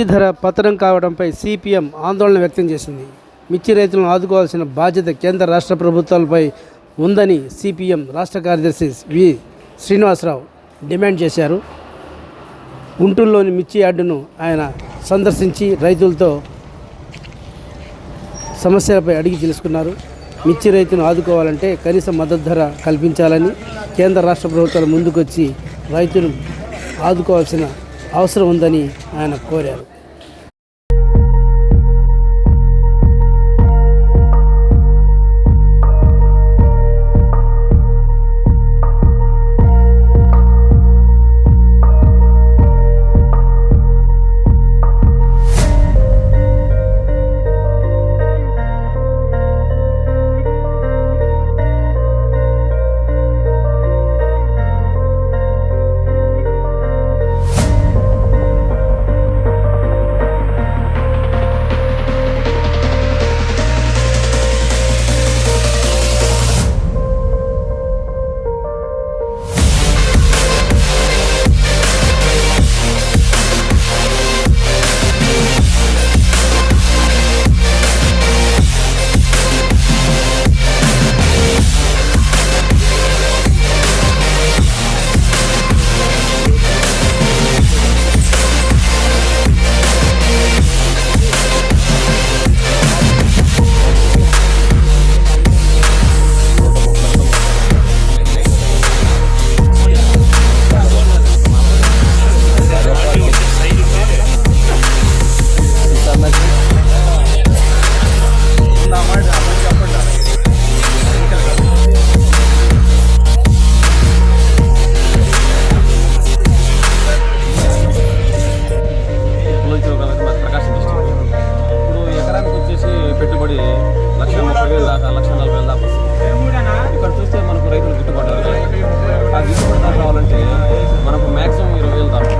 మిర్చి ధర పతనం కావడంపై సిపిఎం ఆందోళన వ్యక్తం చేసింది. మిర్చి రైతులను ఆదుకోవాల్సిన బాధ్యత కేంద్ర రాష్ట్ర ప్రభుత్వాలపై ఉందని సిపిఎం రాష్ట్ర కార్యదర్శి వి శ్రీనివాసరావు డిమాండ్ చేశారు. గుంటూరులోని మిర్చి యార్డును ఆయన సందర్శించి రైతులతో సమస్యలపై అడిగి తెలుసుకున్నారు. మిర్చి రైతును ఆదుకోవాలంటే కనీస మద్దతు ధర కల్పించాలని కేంద్ర రాష్ట్ర ప్రభుత్వాలు ముందుకొచ్చి రైతును ఆదుకోవాల్సిన అవసరం ఉందని ఆయన కోరారు. పెట్టుబడి 1,30,000 దాకా 1,40,000 దాకా వస్తుంది. ఇక్కడ చూస్తే మనకు రైతులు గిట్టుబాటు ఆ గిట్టుబాటు దాకా కావాలంటే మనకు మ్యాక్సిమం 20,000 దాకా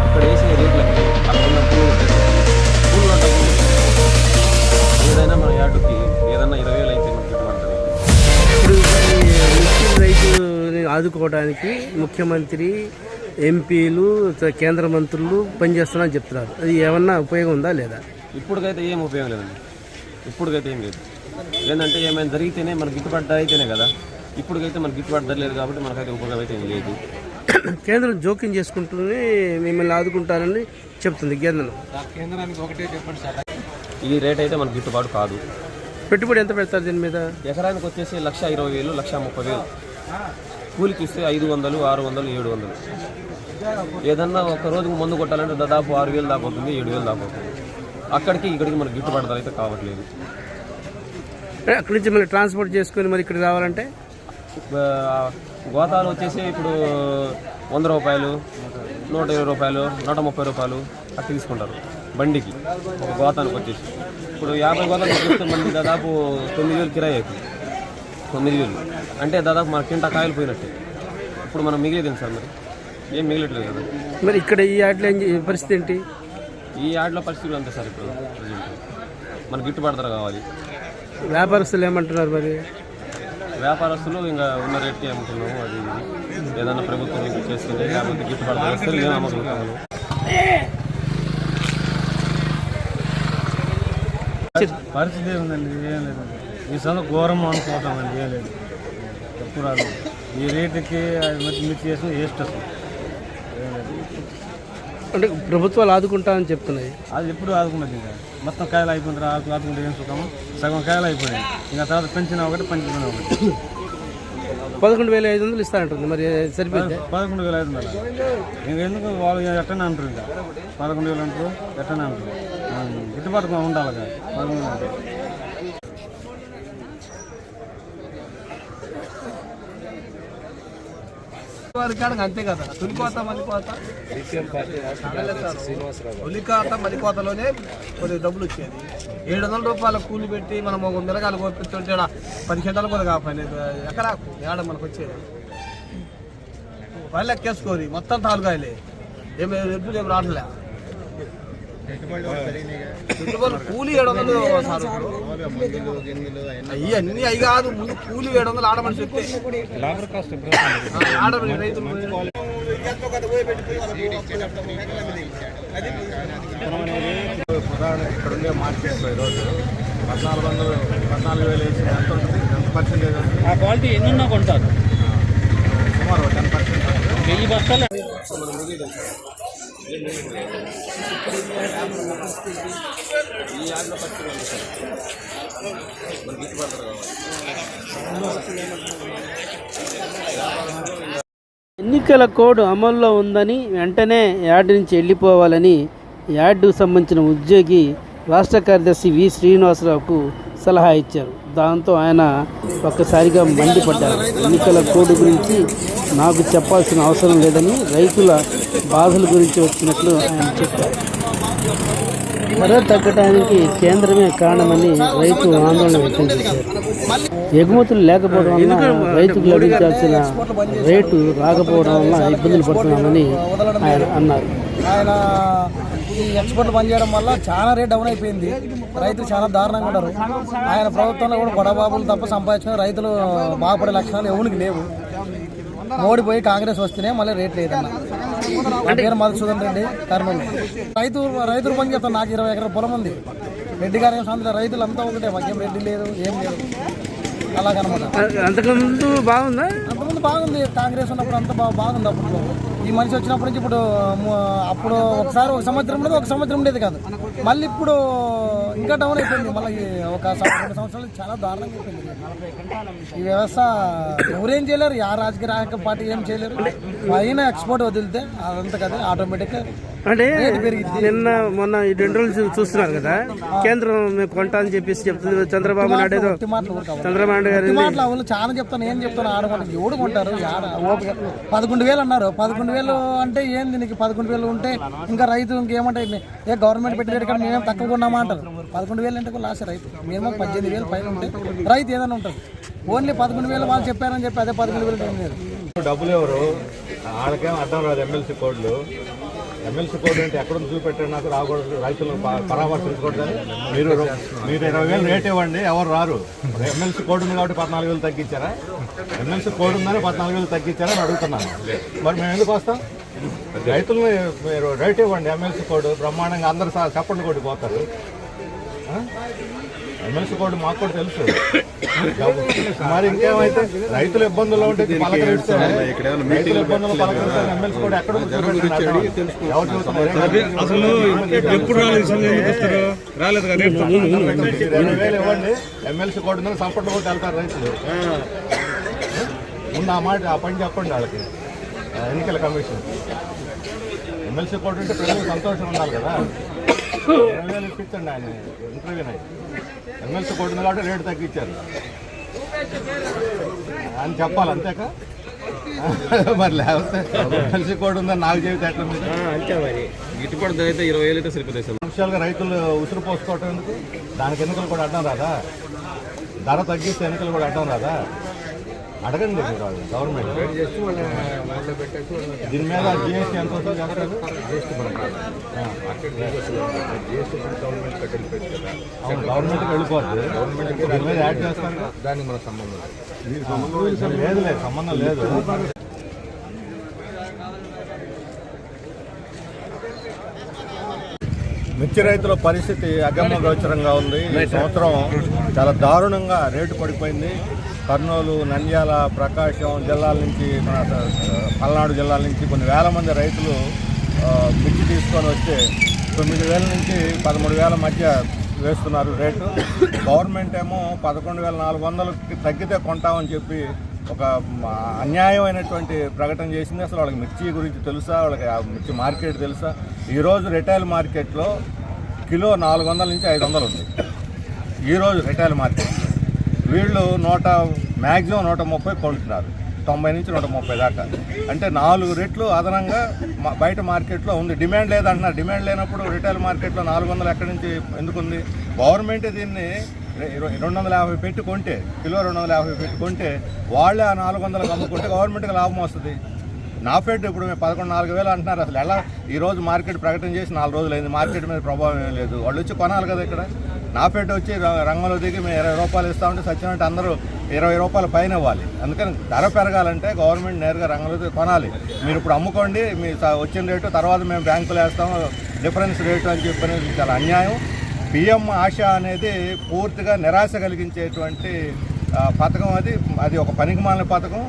ఇక్కడ వేసే రేట్లకి అక్కడ ఉన్న పూల డబ్బులు ఏదైనా మన యార్డుకి ఏదైనా 20,000 అయితే మనకు గిట్టుబాటు. ఇప్పుడు మిర్చి రైతుని ఆదుకోవడానికి ముఖ్యమంత్రి, ఎంపీలు, కేంద్ర మంత్రులు పనిచేస్తున్నారని చెప్తున్నారు. అది ఏమన్నా ఉపయోగం ఉందా లేదా? ఇప్పటికైతే ఏం ఉపయోగం లేదండి. ఇప్పటికైతే ఏం లేదు. ఏంటంటే ఏమైనా జరిగితేనే మనకు గిట్టుబాటు ధర అయితేనే కదా. ఇప్పటికైతే మనకు గిట్టుబాటు ధర లేదు కాబట్టి మనకైతే ఉపయోగం అయితే ఏం లేదు. కేంద్రం జోక్యం చేసుకుంటూనే మిమ్మల్ని ఆదుకుంటారని చెప్తుంది కేంద్రం. కేంద్రానికి ఒకటే చెప్పండి సార్, ఈ రేట్ అయితే మనకు గిట్టుబాటు కాదు. పెట్టుబడి ఎంత పెడతారు దీని మీద? ఎకరానికి వచ్చేసి 1,20,000, 1,30,000. కూలికి ఇస్తే 500, 600, 700. ఏదన్నా ఒక రోజుకు మందు కొట్టాలంటే దాదాపు 6,000 దాకా అవుతుంది, 7,000 దాకా అవుతుంది. అక్కడికి ఇక్కడికి మనకు గిట్టుబాటు ధర అయితే కావట్లేదు. అక్కడి నుంచి మళ్ళీ ట్రాన్స్పోర్ట్ చేసుకొని మరి ఇక్కడికి రావాలంటే గోతాలు వచ్చేసి ఇప్పుడు 100 రూపాయలు, 120 రూపాయలు, 130 రూపాయలు అట్లా తీసుకుంటారు బండికి ఒక గోతానికి వచ్చేసి. ఇప్పుడు 50 గోతాలు తీసుకొస్తే మనకి దాదాపు 9,000 కిరాయి అవుతుంది. 9,000 అంటే దాదాపు మన కింటా కాయలు పోయినట్టే. ఇప్పుడు మనం మిగిలేదేం సార్, మరి ఏం మిగిలట్లేదు కదా. మరి ఇక్కడ ఈ యాడ్లో పరిస్థితి ఏంటి? ఈ యాడ్లో పరిస్థితులు అంతే సార్. ఇప్పుడు మనకు గిట్టుబాటు ధర కావాలి. వ్యాపారస్తులు ఏమంటున్నారు మరి? వ్యాపారస్తులు ఇంకా ఉన్న రేట్కి అమ్ముతున్నాము. అది ఏదైనా ప్రభుత్వం చేస్తుంది లేకపోతే గిట్టుబాటు ధర వస్తే మేము అమ్ముకుంటాము. పరిస్థితి ఏముందండి, ఏం లేదండి. ఈ సంవత్సరం ఘోరం అనుకుంటామండి, ఏం లేదు. ఎప్పుడు రాదు ఈ రేటుకి మిర్చి చేసిన వేస్ట్ వస్తుంది. అంటే ప్రభుత్వాలు ఆదుకుంటామని చెప్తున్నాయి. అది ఎప్పుడు ఆదుకున్నది. ఇంకా మొత్తం కాయలు అయిపోయింది. ఆదుకుంటే ఏం సుఖము, సగం కాయలు అయిపోయాయి. ఇంకా తర్వాత పెంచిన ఒకటి, పంచిన ఒకటి. 11,500 ఇస్తానంటుంది. మరి సరిపోయింది. 11,500 ఇంకా ఎందుకు వాళ్ళు ఎట్టనే అంటారు. ఇంకా 11,000 అంటారు, ఎట్టనే అంటారు. గిట్టుబాటు ఉండాలి కదా. 11,000 అంటే అంతే కదా. తొలికోత మలికోత, తొలికోత మలికోతలోనే కొద్దిగా డబ్బులు వచ్చేది. 700 రూపాయల కూలి పెట్టి మనం ఒక మిరగాయలు కోపించుంటే 10 గంటలు కూడా కాపలేదు. ఎకరా ఏడ మనకు వచ్చేది వాళ్ళు ఎక్కేసుకోరు. మొత్తం తాలుగాయలే, ఏమి ఎద్దులు ఏమి రావట్లే. పెట్టుబడులు కూలి 700 సార్. అన్నీ అవి కాదు, ముందు కూలి 700 ఆడమని చెప్తే ఆడ రైతులు ఉదాహరణకి ఇక్కడ ఉండే మార్కెట్లో ఈరోజు 14,000 వేసి ఎంత ఉంటుంది, ఎంత పర్సెంటేజ్ ఉంటుంది? ఆ క్వాలిటీ ఎన్నున్నా కొంటారు. సుమారు 10%. 1000 బస్తాలు. ఎన్నికల కోడ్ అమల్లో ఉందని వెంటనే యార్డు నుంచి వెళ్ళిపోవాలని యార్డుకు సంబంధించిన ఉద్యోగి రాష్ట్ర కార్యదర్శి వి శ్రీనివాసరావుకు సలహా ఇచ్చారు. దాంతో ఆయన ఒక్కసారిగా మండిపడ్డారు. ఎన్నికల కోడ్ గురించి నాకు చెప్పాల్సిన అవసరం లేదని రైతుల బాధల గురించి వచ్చినట్లు ఆయన చెప్పారు. ధర తగ్గడానికి కేంద్రమే కారణమని రైతు ఆందోళన వ్యక్తం చేశారు. ఎగుమతులు లేకపోవడం వల్ల రైతుకు లభించాల్సిన రేటు రాకపోవడం వల్ల ఇబ్బందులు పడుతున్నామని ఆయన అన్నారు. ఆయన ఈ ఎక్స్పోర్ట్లు పనిచేయడం వల్ల చాలా రేట్ డౌన్ అయిపోయింది. రైతులు చాలా దారుణంగా ఉన్నారు. ఆయన ప్రభుత్వంలో కూడా బడబాబులు తప్ప సంపాదించిన రైతులు బాగుపడే లక్షణాలు ఎవరికి లేవు. మోడీ పోయి కాంగ్రెస్ వస్తేనే మళ్ళీ రేట్ లేదన్న. నా పేరు మధుసూదన్ రెడ్డి, కర్నూలు. రైతులు పని చేస్తాను. నాకు 20 ఎకరాల పొలం ఉంది. రెడ్డి గారి సందులో రైతులు అంతా ఒకటే, మాకేం రెడ్డి లేదు, ఏం లేదు. అలాగనమాట. అంతకుముందు బాగుందా? అంతకుముందు బాగుంది. కాంగ్రెస్ ఉన్నప్పుడు అంత బాగుంది. అప్పుడు ఈ మనిషి వచ్చినప్పటి నుంచి ఇప్పుడు అప్పుడు ఒకసారి ఒక సంవత్సరం ఉండేది, ఒక సంవత్సరం ఉండేది కాదు. మళ్ళీ ఇప్పుడు ఇంకా డౌన్ అయిపోయింది. మళ్ళీ ఒక 2 సంవత్సరాలు చాలా దారుణంగా అయిపోయింది ఈ వ్యవస్థ. ఎవరేం చేయలేరు, ఆ రాజకీయ పార్టీ ఏం చేయలేరు. పైన ఎక్స్పోర్ట్ వదిలితే అదంతా కదా ఆటోమేటిక్గా అంటే నిన్న మొన్న ఈ 2 రోజులు చూస్తున్నారు కదా, కేంద్రం మేము కొంటా అని చెప్పేసి చెప్తుంది. చంద్రబాబు నాయుడు గారు మాటలు చాలా చెప్తాను. ఏం చెప్తాను, ఆడమంటారు. ఎవడు కొంటారు? 11,000 అన్నారు. 11,000 అంటే ఏం దీనికి? 11,000 ఉంటే ఇంకా రైతు ఇంకేమంటే ఏ గవర్నమెంట్ పెట్టి రేటు కానీ మేమేం తక్కువ కొన్నామా అంటారు. 11,000 అంటే కూడా లాస్ రైతు. మినిమం 18,000 పైన ఉంటే రైతు ఏదైనా ఉంటుంది. ఓన్లీ 11,000 వాళ్ళు చెప్పారని చెప్పి అదే 11,000 ఏం లేదు. డబ్బులు ఎవరు వాళ్ళకేం అర్థం రాదు. ఎమ్మెల్సీ కోడ్లు అంటే ఎక్కడుంది చూపెట్టారు. నాకు రాకూడదు, రైతులను పరామర్శించకూడదని. మీరు 20,000 రేట్ ఇవ్వండి, ఎవరు రారు. ఎమ్మెల్సీ కోడ్ ఉంది కాబట్టి 14,000 తగ్గించారా? ఎమ్మెల్సీ కోడ్ ఉందని 14,000 తగ్గించారని అడుగుతున్నాను. మరి మేము ఎందుకు వస్తాం? రైతులను మీరు రేట్ ఇవ్వండి. ఎమ్మెల్సీ కోడ్ బ్రహ్మాండంగా అందరూ చప్పట్లు కొట్టిపోతారు. ఎమ్మెల్సీ కోడ్ మాకు కూడా తెలుసు. మరి ఇంకేమైతే రైతుల ఇబ్బందుల్లో ఉంటే పలకరిస్తే రైతుల ఇబ్బందులు పలకరిస్తే ఎమ్మెల్సీ కోడ్ ఎక్కడ అసలు ఎప్పుడు రాలేదు కదా. 2,000 ఇవ్వండి. ఎమ్మెల్సీ కోడ్ ఉందని చప్పట్లు కొట్టి వెళ్తారు రైతులు. ముందు ఆ పని చెప్పండి వాళ్ళకి. ఎన్నికల కమిషన్ ఎమ్మెల్సీ కోడ్ ఉంటే ప్రజలకు సంతోషం ఉండాలి కదా. 20,000 ఇప్పించండి. ఆయన ఇంటర్వ్యూ ఎమ్మెల్సీ కోడ్ ఉంది కాబట్టి రేటు తగ్గించారు అని చెప్పాలి, అంతేకా? మరి లేకపోతే ఎమ్మెల్సీ కోడ్ ఉందని నాకు చెబితే ఎట్లా? అంతే మరి. గిట్టుబాటు ధర అయితే 20,000 అయితే సరిపోతుంది. నిమిషాలుగా రైతులు ఉసురు పోసుకోవటం ఎందుకు? దానికి ఎన్నికలు కూడా అడ్డం రాదా? ధర తగ్గిస్తే ఎన్నికలు కూడా అడ్డం రాదా? అడగండి మీరు గవర్నమెంట్. దీని మీద జిఎస్టీ ఎంత వస్తుంది చేస్తారు? గవర్నమెంట్కి వెళ్ళిపోతుంది. దీని మీద యాడ్ చేస్తారు. దానికి మన సంబంధం లేదు. సంబంధం లేదు. మిర్చి రైతుల పరిస్థితి అగమ్య గోచరంగా ఉంది. ఈ సంవత్సరం చాలా దారుణంగా రేటు పడిపోయింది. కర్నూలు, నంద్యాల, ప్రకాశం జిల్లాల నుంచి, మన పల్నాడు జిల్లాల నుంచి కొన్ని వేల మంది రైతులు మిర్చి తీసుకొని వస్తే 9,000 నుంచి 13,000 మధ్య వేస్తున్నారు రేటు. గవర్నమెంట్ ఏమో 11,400కి తగ్గితే కొంటామని చెప్పి ఒక అన్యాయమైనటువంటి ప్రకటన చేసింది. అసలు వాళ్ళకి మిర్చి గురించి తెలుసా? వాళ్ళకి మిర్చి మార్కెట్ తెలుసా? ఈరోజు రిటైల్ మార్కెట్లో కిలో 400 నుంచి 500 ఉంది. ఈరోజు రిటైల్ మార్కెట్ వీళ్ళు మ్యాక్సిమం 130 కొంటున్నారు. 90 నుంచి 130 దాకా. అంటే 4 రెట్లు అదనంగా బయట మార్కెట్లో ఉంది. డిమాండ్ లేదంటున్నారు. డిమాండ్ లేనప్పుడు రిటైల్ మార్కెట్లో 400 ఎక్కడి నుంచి ఎందుకుంది? గవర్నమెంటే దీన్ని 250 పెట్టి కొంటే, కిలో 250 పెట్టి కొంటే వాళ్ళే ఆ 400కి అమ్ముకుంటే గవర్నమెంట్కి లాభం వస్తుంది. నాఫెడ్ ఇప్పుడు 11,4,000 అంటున్నారు. అసలు ఎలా ఈరోజు మార్కెట్ ప్రకటన చేసి 4 రోజులు అయింది. మార్కెట్ మీద ప్రభావం ఏం లేదు. వాళ్ళు వచ్చి కొనాలి కదా ఇక్కడ. నాఫెడ్ వచ్చి రంగంలో దిగి మేము 20 రూపాయలు ఇస్తామంటే సచ్చినట్టు అందరూ 20 రూపాయల పైన ఇవ్వాలి. అందుకని ధర పెరగాలంటే గవర్నమెంట్ నేరుగా రంగంలో దిగి కొనాలి. మీరు ఇప్పుడు అమ్ముకోండి, మీ వచ్చిన రేటు తర్వాత మేము బ్యాంకులో వేస్తాము డిఫరెన్స్ రేటు అని చెప్పని చాలా అన్యాయం. పిఎం ఆశ అనేది పూర్తిగా నిరాశ కలిగించేటువంటి పథకం. అది ఒక పనికిమాలిన పథకం.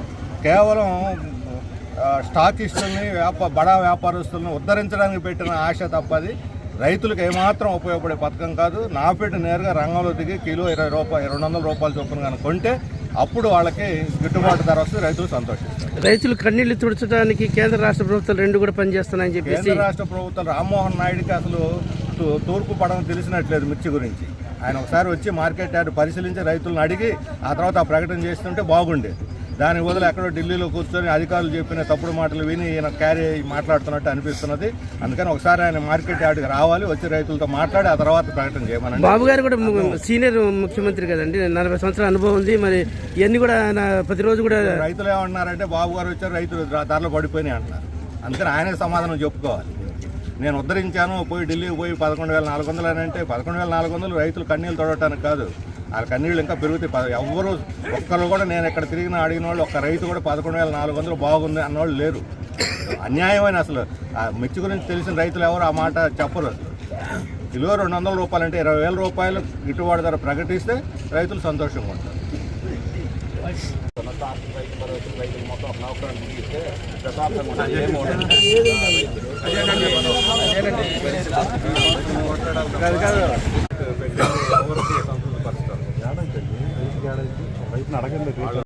కేవలం స్టాకిస్టుల్ని బడా వ్యాపారస్తులను ఉద్ధరించడానికి పెట్టిన ఆశ తప్పది రైతులకు ఏమాత్రం ఉపయోగపడే పథకం కాదు. నాఫెడ్ నేరుగా రంగంలో దిగి కిలో 200 రూపాయలు చొప్పున కనుక కొంటే అప్పుడు వాళ్ళకి గిట్టుబాటు ధర వస్తే రైతులు సంతోషిస్తారు. రైతులు కన్నీళ్లు తుడచడానికి కేంద్ర రాష్ట్ర ప్రభుత్వాలు రెండు కూడా పనిచేస్తున్నాయని చెప్పి కేంద్ర రాష్ట్ర ప్రభుత్వం రామ్మోహన్ నాయుడుకి అసలు తూర్పు పడడం తెలిసినట్లేదు మిర్చి గురించి. ఆయన ఒకసారి వచ్చి మార్కెట్ యార్డ్ పరిశీలించి రైతులను అడిగి ఆ తర్వాత ఆ ప్రకటన చేస్తుంటే బాగుండేది. దాని వదిలి ఎక్కడో ఢిల్లీలో కూర్చొని అధికారులు చెప్పిన తప్పుడు మాటలు విని ఈయన క్యారీ మాట్లాడుతున్నట్టు అనిపిస్తున్నది. అందుకని ఒకసారి ఆయన మార్కెట్ యార్డ్కి రావాలి, వచ్చి రైతులతో మాట్లాడి ఆ తర్వాత ప్రకటన చేయమని. బాబు గారు కూడా సీనియర్ ముఖ్యమంత్రి కదండి, 40 సంవత్సరాల అనుభవం ఉంది. మరి ఇవన్నీ కూడా ప్రతిరోజు కూడా రైతులు ఏమంటున్నారంటే బాబు గారు వచ్చారు రైతులు ధరలు పడిపోయినాయి అంటున్నారు. అందుకని ఆయనే సమాధానం చెప్పుకోవాలి. నేను ఉద్ధరించాను, పోయి ఢిల్లీకి పోయి 11,400 అని అంటే 11,400 రైతులు కన్నీళ్ళు తొడటానికి కాదు, వాళ్ళ కన్నీళ్ళు ఇంకా పెరుగుతాయి. ఎవరు ఒక్కరు కూడా నేను ఎక్కడ తిరిగినా అడిగిన వాళ్ళు ఒక్క రైతు కూడా 11,400 బాగుంది అన్నవాళ్ళు లేరు. అన్యాయమైన అసలు మిర్చి గురించి తెలిసిన రైతులు ఎవరు ఆ మాట చెప్పరు. అసలు కిలో 200 రూపాయలు అంటే 20,000 రూపాయలు గిట్టుబాటు ధర ప్రకటిస్తే రైతులు సంతోషంగా ఉంటారు.